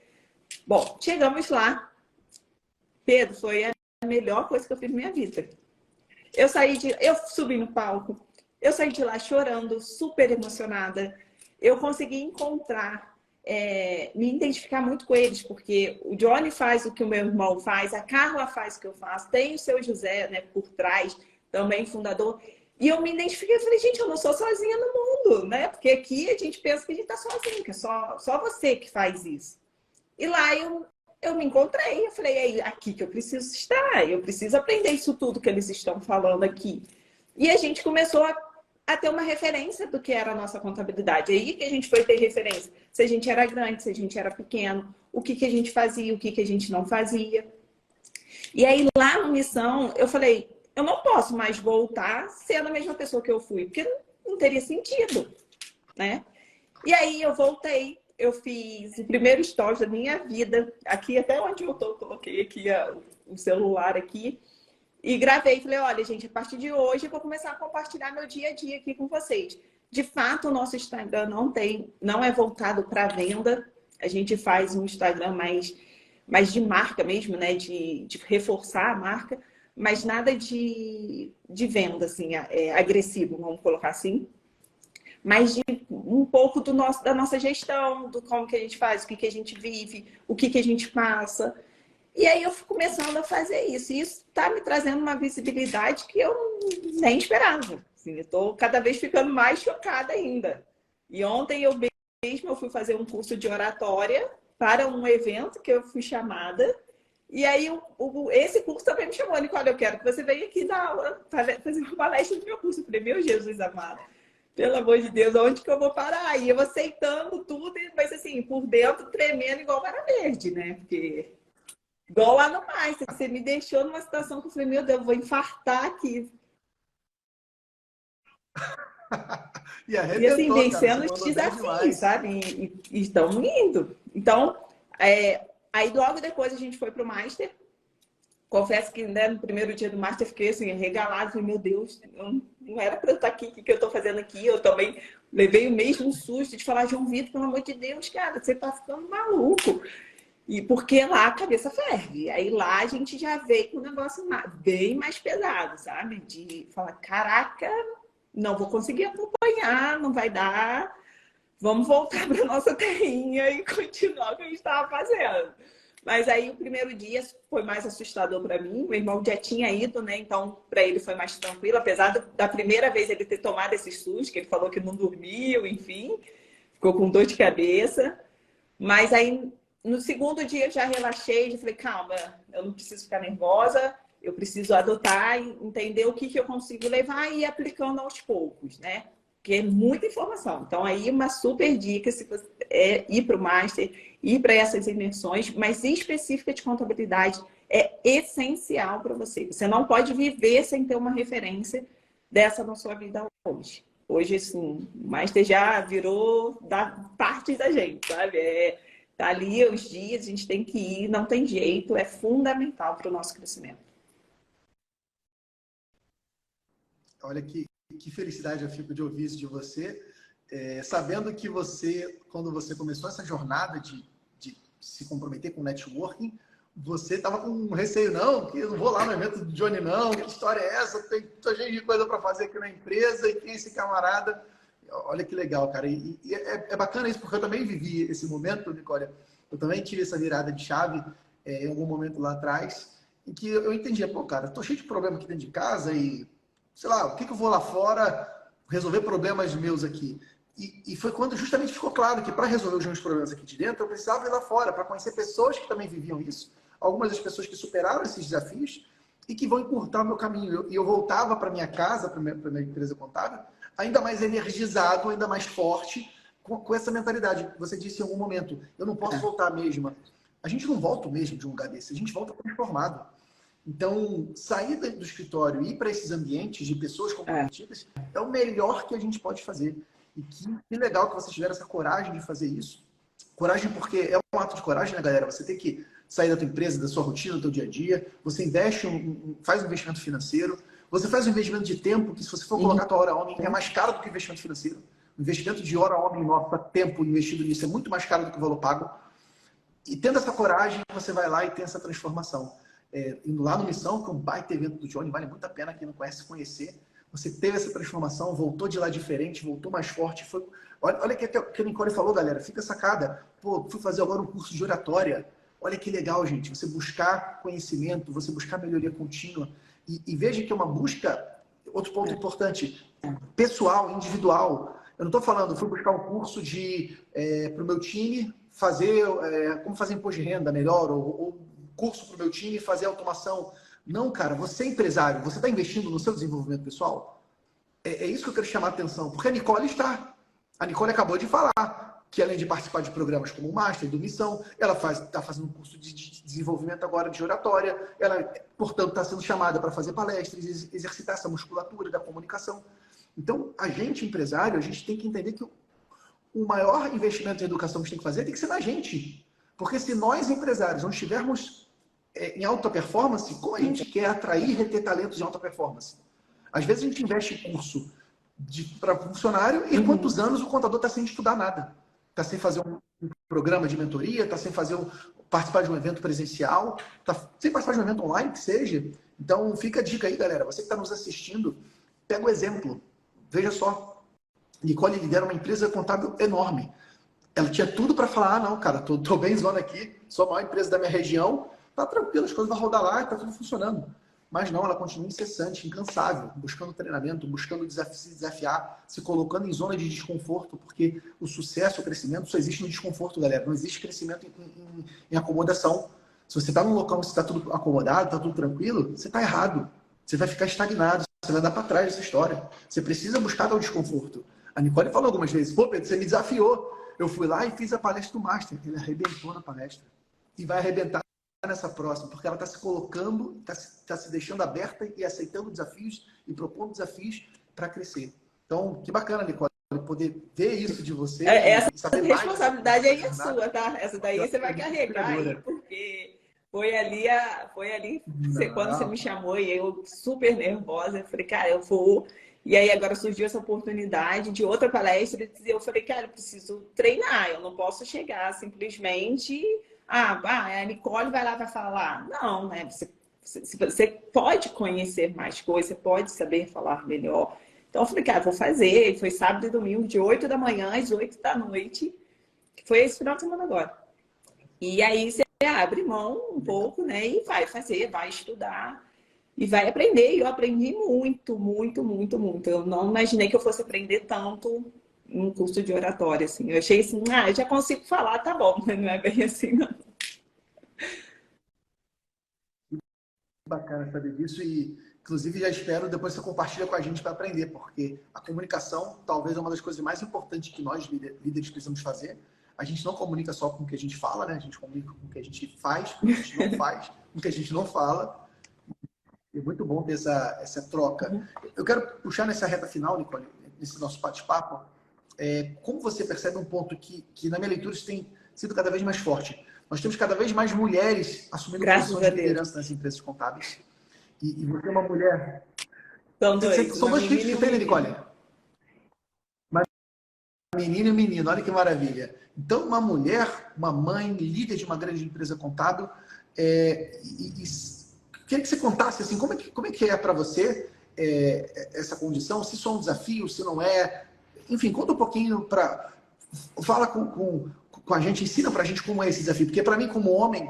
Bom, chegamos lá. Pedro, foi a melhor coisa que eu fiz na minha vida. Eu subi no palco, eu saí de lá chorando, super emocionada. Eu consegui encontrar, me identificar muito com eles, porque o Johnny faz o que o meu irmão faz, a Carla faz o que eu faço, tem o seu José, né, por trás, também fundador. E eu me identifiquei e falei, gente, eu não sou sozinha no mundo, né? Porque aqui a gente pensa que a gente tá sozinho, que é só você que faz isso. E lá eu me encontrei, eu falei, é aqui que eu preciso estar, eu preciso aprender isso tudo que eles estão falando aqui. E a gente começou a ter uma referência do que era a nossa contabilidade. Aí que a gente foi ter referência. Se a gente era grande, se a gente era pequeno, o que a gente fazia, o que a gente não fazia. E aí lá no Missão, eu falei, eu não posso mais voltar sendo a mesma pessoa que eu fui, porque não teria sentido, né? E aí eu voltei, eu fiz o primeiro story da minha vida, aqui até onde eu tô, coloquei aqui o celular aqui, e gravei, falei, olha, gente, a partir de hoje eu vou começar a compartilhar meu dia a dia aqui com vocês. De fato, o nosso Instagram não é voltado para venda, a gente faz um Instagram mais de marca mesmo, né, de reforçar a marca, mas nada de venda, assim, agressivo, vamos colocar assim. Mas de um pouco da nossa gestão, do como que a gente faz, o que a gente vive, o que a gente passa. E aí eu fui começando a fazer isso. E isso está me trazendo uma visibilidade que eu nem esperava. Assim, eu estou cada vez ficando mais chocada ainda. E ontem eu fui fazer um curso de oratória para um evento que eu fui chamada. E aí esse curso também me chamou, Nicole, eu quero que você venha aqui dar aula, fazer uma palestra do meu curso. Eu falei, meu Jesus amado. Pelo amor de Deus, onde que eu vou parar? E eu aceitando tudo, mas assim, por dentro tremendo igual vara verde, né? Porque, igual lá no mais, você me deixou numa situação que eu falei, meu Deus, eu vou infartar aqui. E E assim, arrebentou, cara. Você vencendo os mandou bem desafios, demais. sabe? E estão indo. Então, aí logo depois a gente foi pro Master. Confesso que, né, no primeiro dia do Master eu fiquei assim, regalado, falei, meu Deus, não era para eu estar aqui, o que eu estou fazendo aqui? Eu também levei o mesmo susto de falar, João Vitor, pelo amor de Deus, cara, você está ficando maluco. E porque lá a cabeça ferve. Aí lá a gente já veio com um negócio bem mais pesado, sabe? De falar, caraca, não vou conseguir acompanhar, não vai dar. Vamos voltar para nossa terrinha e continuar o que a gente estava fazendo. Mas aí o primeiro dia foi mais assustador para mim. Meu irmão já tinha ido, né? Então para ele foi mais tranquilo, apesar da primeira vez ele ter tomado esse susto, que ele falou que não dormiu, enfim, ficou com dor de cabeça. Mas aí no segundo dia eu já relaxei, já falei, calma, eu não preciso ficar nervosa, eu preciso adotar e entender o que eu consigo levar e ir aplicando aos poucos, né? Porque é muita informação. Então, aí uma super dica se você ir para o Master, ir para essas imersões, mas específica de contabilidade é essencial para você. Você não pode viver sem ter uma referência dessa na sua vida hoje. Hoje, assim, o Master já virou parte da gente, sabe? Tá ali os dias, a gente tem que ir, não tem jeito, é fundamental para o nosso crescimento. Olha que felicidade eu fico de ouvir isso de você, sabendo que você, quando você começou essa jornada de se comprometer com networking, você estava com receio, não, que eu não vou lá no evento do Johnny, não, que história é essa? Tem muita gente de coisa para fazer aqui na empresa e quem é esse camarada? Olha que legal, cara. E é bacana isso, porque eu também vivi esse momento, Nicole. Eu também tive essa virada de chave em algum momento lá atrás, em que eu entendia, pô, cara, eu tô cheio de problema aqui dentro de casa e, sei lá, o que eu vou lá fora resolver problemas meus aqui? E foi quando justamente ficou claro que para resolver os meus problemas aqui de dentro, eu precisava ir lá fora para conhecer pessoas que também viviam isso, algumas das pessoas que superaram esses desafios e que vão encurtar o meu caminho. E eu voltava para minha casa, para minha empresa contábil, ainda mais energizado, ainda mais forte, com essa mentalidade. Você disse em algum momento, eu não posso voltar a mesma. A gente não volta o mesmo de um lugar desse, a gente volta transformado. Então, sair do escritório e ir para esses ambientes de pessoas comprometidas é o melhor que a gente pode fazer. E que legal que vocês tiveram essa coragem de fazer isso. Coragem porque é um ato de coragem, né, galera? Você tem que sair da tua empresa, da sua rotina, do teu dia a dia. Você investe, faz um investimento financeiro. Você faz um investimento de tempo, que se você for colocar a tua hora homem, é mais caro do que o investimento financeiro. O investimento de hora homem nossa, tempo investido nisso é muito mais caro do que o valor pago. E tendo essa coragem, você vai lá e tem essa transformação. Indo lá no Missão, que é um baita evento do Johnny, vale muito a pena quem não conhece conhecer. Você teve essa transformação, voltou de lá diferente, voltou mais forte. Olha o que a Nicole falou, galera. Fica sacada. Pô, fui fazer agora um curso de oratória. Olha que legal, gente. Você buscar conhecimento, você buscar melhoria contínua. E veja que é uma busca, outro ponto importante, pessoal, individual. Eu não estou falando, fui buscar um curso para o meu time fazer como fazer imposto de renda melhor, ou curso para o meu time fazer automação. Não, cara, você é empresário, você está investindo no seu desenvolvimento pessoal? É isso que eu quero chamar a atenção, porque a Nicole está. A Nicole acabou de falar que, além de participar de programas como o Master, do Missão, ela está fazendo um curso de desenvolvimento agora de oratória, ela, portanto, está sendo chamada para fazer palestras, exercitar essa musculatura da comunicação. Então, a gente, empresário, a gente tem que entender que o maior investimento em educação que a gente tem que fazer tem que ser na gente. Porque se nós, empresários, não estivermos em alta performance, como a gente quer atrair e reter talentos em alta performance? Às vezes a gente investe em curso para funcionário e quantos anos o contador está sem estudar nada? Está sem fazer um programa de mentoria, está sem participar de um evento presencial, está sem participar de um evento online, que seja. Então, fica a dica aí, galera. Você que está nos assistindo, pega o exemplo. Veja só. Nicole lidera uma empresa contábil enorme. Ela tinha tudo para falar, não, cara, tô bem zona aqui, sou a maior empresa da minha região, tá tranquilo, as coisas vão rodar lá e tá tudo funcionando. Mas não, ela continua incessante, incansável, buscando treinamento, buscando se desafiar, se colocando em zona de desconforto, porque o sucesso, o crescimento só existe no desconforto, galera. Não existe crescimento em acomodação. Se você está num local onde está tudo acomodado, está tudo tranquilo, você está errado. Você vai ficar estagnado, você vai dar para trás dessa história. Você precisa buscar dar o desconforto. A Nicole falou algumas vezes, pô, Pedro, você me desafiou. Eu fui lá e fiz a palestra do Master. Ele arrebentou na palestra. E vai arrebentar nessa próxima, porque ela está se colocando, está se deixando aberta e aceitando desafios e propondo desafios para crescer. Então, que bacana, Nicole, poder ver isso de você. Essa responsabilidade aí é sua, tá? Essa daí você vai carregar aí, porque foi ali quando você me chamou e eu super nervosa. Eu falei, cara, eu vou. E aí agora surgiu essa oportunidade de outra palestra e eu falei, cara, eu preciso treinar, eu não posso chegar simplesmente, a Nicole vai lá vai falar. Não, né? Você pode conhecer mais coisas, você pode saber falar melhor. Então eu falei, cara, vou fazer. Foi sábado e domingo, de 8 da manhã às 8 da noite, que foi esse final de semana agora. E aí você abre mão um pouco, né? E vai fazer, vai estudar. E vai aprender. E eu aprendi muito, muito, muito, muito. Eu não imaginei que eu fosse aprender tanto num curso de oratória, assim. Eu achei assim, eu já consigo falar, tá bom. Mas não é bem assim, não. Bacana saber disso e, inclusive, já espero depois você compartilha com a gente para aprender, porque a comunicação talvez é uma das coisas mais importantes que nós, líderes, precisamos fazer. A gente não comunica só com o que a gente fala, né? A gente comunica com o que a gente faz, com o que a gente não faz, com o que a gente não fala. É muito bom ter essa troca. Eu quero puxar nessa reta final, Nicole, nesse nosso bate-papo, como você percebe um ponto que na minha leitura isso tem sido cada vez mais forte. Nós temos cada vez mais mulheres assumindo posições de liderança nas empresas contábeis. E você é uma mulher... São dois filhos que tem, né, Nicole? Uma menina e um menino, olha que maravilha. Então, uma mulher, uma mãe, líder de uma grande empresa contábil, queria que você contasse assim, como é que é para você essa condição, se isso é um desafio, se não é. Enfim, conta um pouquinho fala com a gente, ensina pra gente como é esse desafio. Porque para mim, como homem,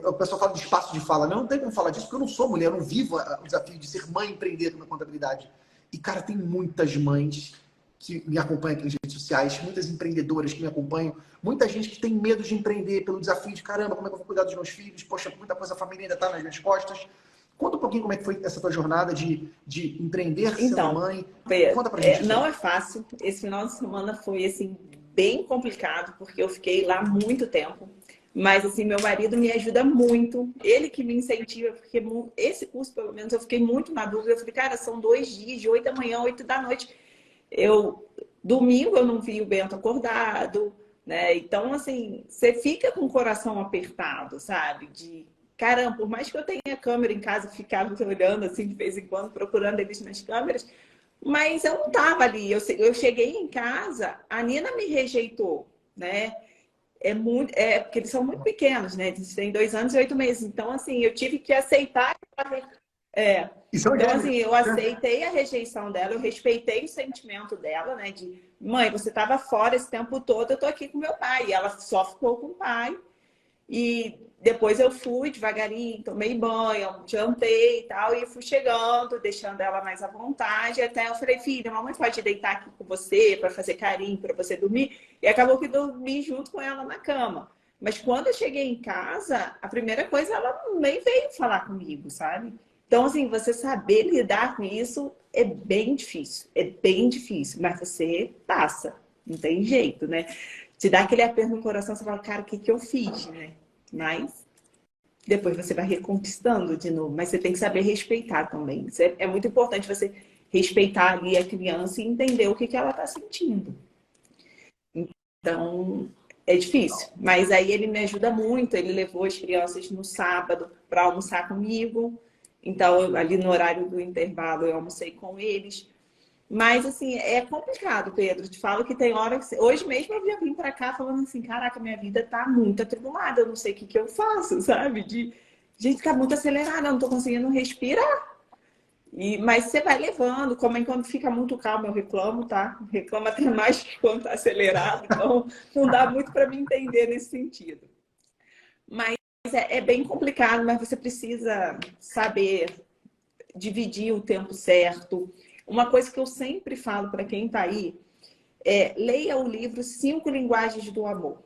o pessoal fala de espaço de fala. Não tem como falar disso, porque eu não sou mulher, eu não vivo o desafio de ser mãe empreendedora na contabilidade. E, cara, tem muitas mães que me acompanham aqui nas redes sociais, muitas empreendedoras que me acompanham, muita gente que tem medo de empreender pelo desafio de caramba, como é que eu vou cuidar dos meus filhos? Poxa, muita coisa, a família ainda está nas minhas costas. Conta um pouquinho como é que foi essa tua jornada de empreender sendo Então, mãe. Conta pra gente isso não aí. é fácil. Esse final de semana foi, assim, bem complicado, porque eu fiquei lá muito tempo. Mas, assim, meu marido me ajuda muito. Ele que me incentiva, porque esse curso, pelo menos, eu fiquei muito na dúvida. Eu falei, cara, são 2 dias, de 8 da manhã, 8 da noite. Domingo eu não vi o Bento acordado, né? Então, assim, você fica com o coração apertado, sabe? De caramba, por mais que eu tenha câmera em casa, ficava olhando assim de vez em quando, procurando eles nas câmeras, mas eu não estava ali. Eu cheguei em casa, a Nina me rejeitou, né? Porque eles são muito pequenos, né? Eles têm 2 anos e 8 meses. Então, assim, eu tive que aceitar. É. E são Então, assim, gêmeos, eu né? aceitei a rejeição dela, eu respeitei o sentimento dela, né? De mãe, você estava fora esse tempo todo, eu tô aqui com meu pai. E ela só ficou com o pai. E depois eu fui devagarinho, tomei banho, jantei e tal, e fui chegando, deixando ela mais à vontade. Até eu falei, filha, mamãe pode deitar aqui com você para fazer carinho, para você dormir. E acabou que dormi junto com ela na cama. Mas quando eu cheguei em casa, a primeira coisa, ela nem veio falar comigo, sabe? Então, assim, você saber lidar com isso é bem difícil, mas você passa, não tem jeito, né? Te dá aquele aperto no coração, você fala, cara, o que que eu fiz, né? Mas depois você vai reconquistando de novo. Mas você tem que saber respeitar também. É muito importante você respeitar ali a criança e entender o que que ela está sentindo. Então, é difícil. Mas aí ele me ajuda muito. Ele levou as crianças no sábado para almoçar comigo. Então, ali no horário do intervalo, eu almocei com eles. Mas, assim, é complicado, Pedro. Te falo que tem hora que... Hoje mesmo eu vim pra cá falando assim, caraca, minha vida tá muito atribulada, eu não sei o que que eu faço, sabe? Gente, tá muito acelerada, eu não tô conseguindo respirar. Mas você vai levando, como é quando fica muito calmo, eu reclamo, tá? Reclamo até mais que quando tá acelerado, então não dá muito para me entender nesse sentido. Mas é bem complicado, mas você precisa saber dividir o tempo certo. Uma coisa que eu sempre falo para quem está aí é leia o livro 5 Linguagens do Amor.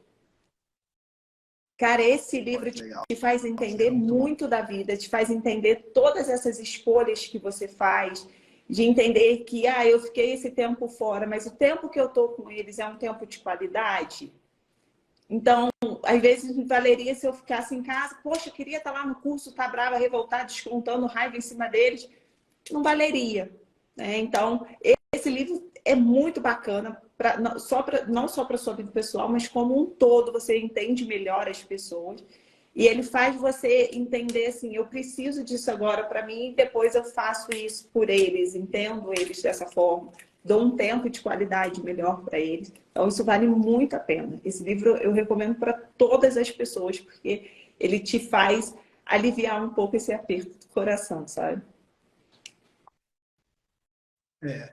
Cara, esse livro te faz entender muito da vida, te faz entender todas essas escolhas que você faz, de entender que eu fiquei esse tempo fora, mas o tempo que eu tô com eles é um tempo de qualidade. Então, às vezes valeria se eu ficasse em casa, poxa, eu queria estar lá no curso, tá brava, revoltada, descontando raiva em cima deles. Não valeria, né? Então, esse livro é muito bacana, não só para sua vida pessoal, mas como um todo, você entende melhor as pessoas. E ele faz você entender assim, eu preciso disso agora para mim e depois eu faço isso por eles, entendo eles dessa forma, dou um tempo de qualidade melhor para eles. Então, isso vale muito a pena. Esse livro eu recomendo para todas as pessoas, porque ele te faz aliviar um pouco esse aperto do coração, sabe? É.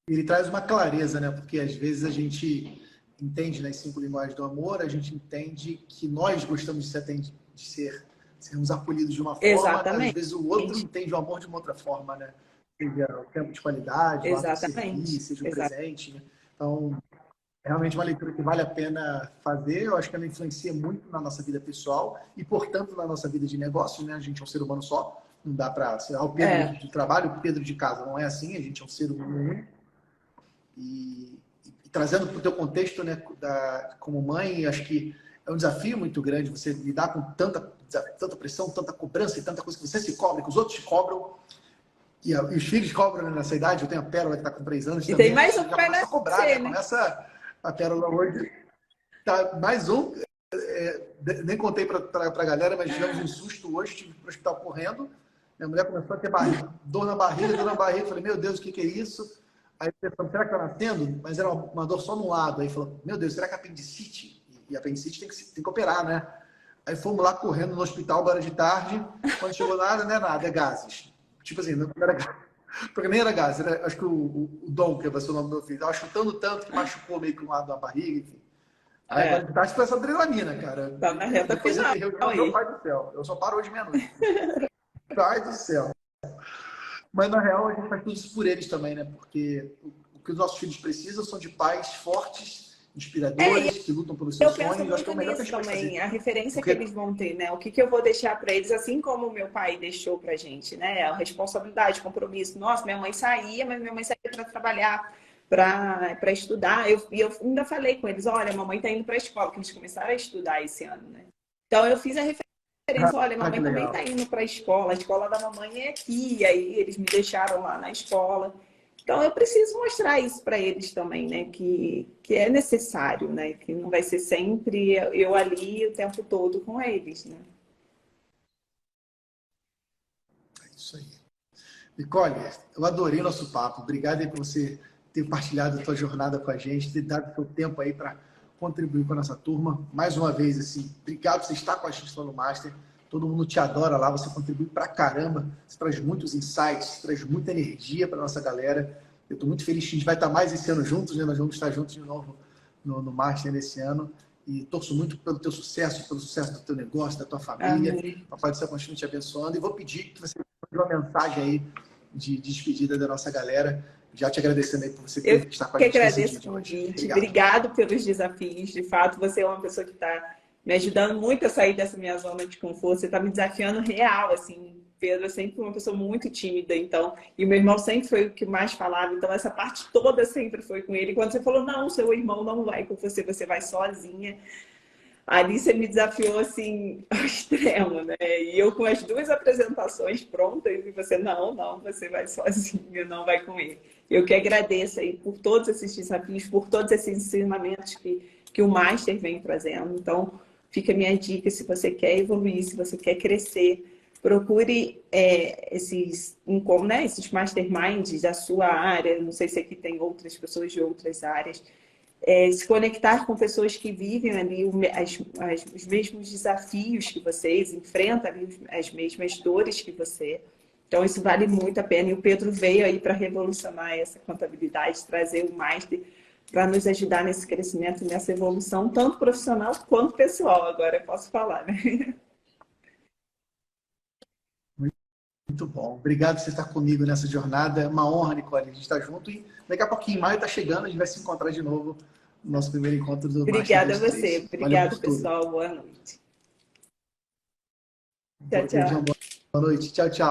Ele traz uma clareza, né? Porque às vezes a gente entende nas 5 linguagens do amor, a gente entende que nós gostamos sermos acolhidos de uma forma, às Exatamente. vezes o outro entende o amor de uma outra forma, né? Seja o tempo de qualidade, o ato de servir, Exatamente. seja um presente, né? Então, é realmente uma leitura que vale a pena fazer. Eu acho que ela influencia muito na nossa vida pessoal e, portanto, na nossa vida de negócio, né? A gente é um ser humano só. Não dá para ser o Pedro de trabalho, o Pedro de casa. Não é assim. A gente é um ser humano único. E trazendo para o teu contexto, né, como mãe, acho que é um desafio muito grande você lidar com tanta pressão, tanta cobrança e tanta coisa que você se cobra, que os outros te cobram. E os filhos cobram, né, nessa idade. Eu tenho a Pérola que está com 3 anos E também. tem mais A um gente que já vai começa a cobrar, né? nascer, né? Começa a Pérola hoje. Tá, mais um. Nem contei para a galera, mas tivemos um susto hoje. Tive para o hospital correndo. Minha mulher começou a ter dor na barriga. Falei, meu Deus, o que é isso? Aí pensando, será que está nascendo? Mas era uma dor só no lado. Aí falou, meu Deus, será que é apendicite? E apendicite tem que operar, né? Aí fomos lá correndo no hospital, agora de tarde. Quando chegou nada, não é nada, é gases. Tipo assim, não era gases. Porque nem era gases, acho que o Dom, que vai ser o nome do meu filho, estava chutando tanto que machucou meio que um lado da barriga, enfim. Aí agora de tarde foi essa adrenalina, cara. Tá na reta Depois final entre reunião, meu aí. pai do céu. Eu só paro hoje meia-noite. Pai do céu. Mas, na real, a gente faz tudo isso por eles também, né? Porque o que os nossos filhos precisam são de pais fortes inspiradores, que lutam pelos Eu seus penso sonhos. Eu acho que é muito o melhor que a nisso gente pode também, fazer. a referência que Porque eles vão ter, né? O que eu vou deixar para eles, assim como o meu pai deixou pra gente, né? A responsabilidade, compromisso. Nossa, minha mãe saía, mas minha mãe saía para trabalhar, para estudar. E eu ainda falei com eles, olha, a mamãe está indo para a escola, que eles começaram a estudar esse ano, né? Então eu fiz a referência, olha, a ah, que mamãe também legal. está indo para a escola da mamãe é aqui, e aí eles me deixaram lá na escola. Então, eu preciso mostrar isso para eles também, né? Que é necessário, né? Que não vai ser sempre eu ali o tempo todo com eles, né? É isso aí. Nicole, eu adorei o nosso papo. Obrigado aí por você ter partilhado a tua jornada com a gente, ter dado o seu tempo aí para contribuir com a nossa turma. Mais uma vez, assim, obrigado por você estar com a gente lá no Master. Todo mundo te adora lá, você contribui pra caramba. Você traz muitos insights, traz muita energia para nossa galera. Eu estou muito feliz que a gente vai estar mais esse ano juntos, né? Nós vamos estar juntos de novo no Master nesse ano. E torço muito pelo teu sucesso, pelo sucesso do teu negócio, da tua família. Amém. Papai do Céu continue te abençoando. E vou pedir que você dê uma mensagem aí de despedida da nossa galera. Já te agradecendo aí por você Eu estar com a que gente nesse agradeço dia o de hoje. convite. Obrigado. Obrigado pelos desafios. De fato, você é uma pessoa que está me ajudando muito a sair dessa minha zona de conforto. Você está me desafiando real, assim. Pedro, eu sempre fui uma pessoa muito tímida, então, e o meu irmão sempre foi o que mais falava, então essa parte toda sempre foi com ele. Quando você falou, não, seu irmão não vai com você, você vai sozinha. Ali você me desafiou assim ao extremo, né? E eu com as duas apresentações prontas, e você, não, você vai sozinha, não vai com ele. Eu que agradeço aí por todos esses desafios, por todos esses ensinamentos que o Master vem trazendo. Então, fica a minha dica, se você quer evoluir, se você quer crescer, procure esses masterminds da sua área, não sei se aqui tem outras pessoas de outras áreas, se conectar com pessoas que vivem ali os mesmos desafios que vocês, enfrentam ali as mesmas dores que você. Então, isso vale muito a pena. E o Pedro veio aí para revolucionar essa contabilidade, trazer o Master para nos ajudar nesse crescimento, nessa evolução, tanto profissional quanto pessoal. Agora eu posso falar, né? Muito bom. Obrigado por você estar comigo nessa jornada. É uma honra, Nicole. A gente está junto e daqui a pouquinho, maio está chegando, a gente vai se encontrar de novo no nosso primeiro encontro do Master Obrigada a você. 23. Valeu Obrigada, por tudo. pessoal. Boa noite. Tchau, Beijão, tchau. boa noite. Tchau, tchau.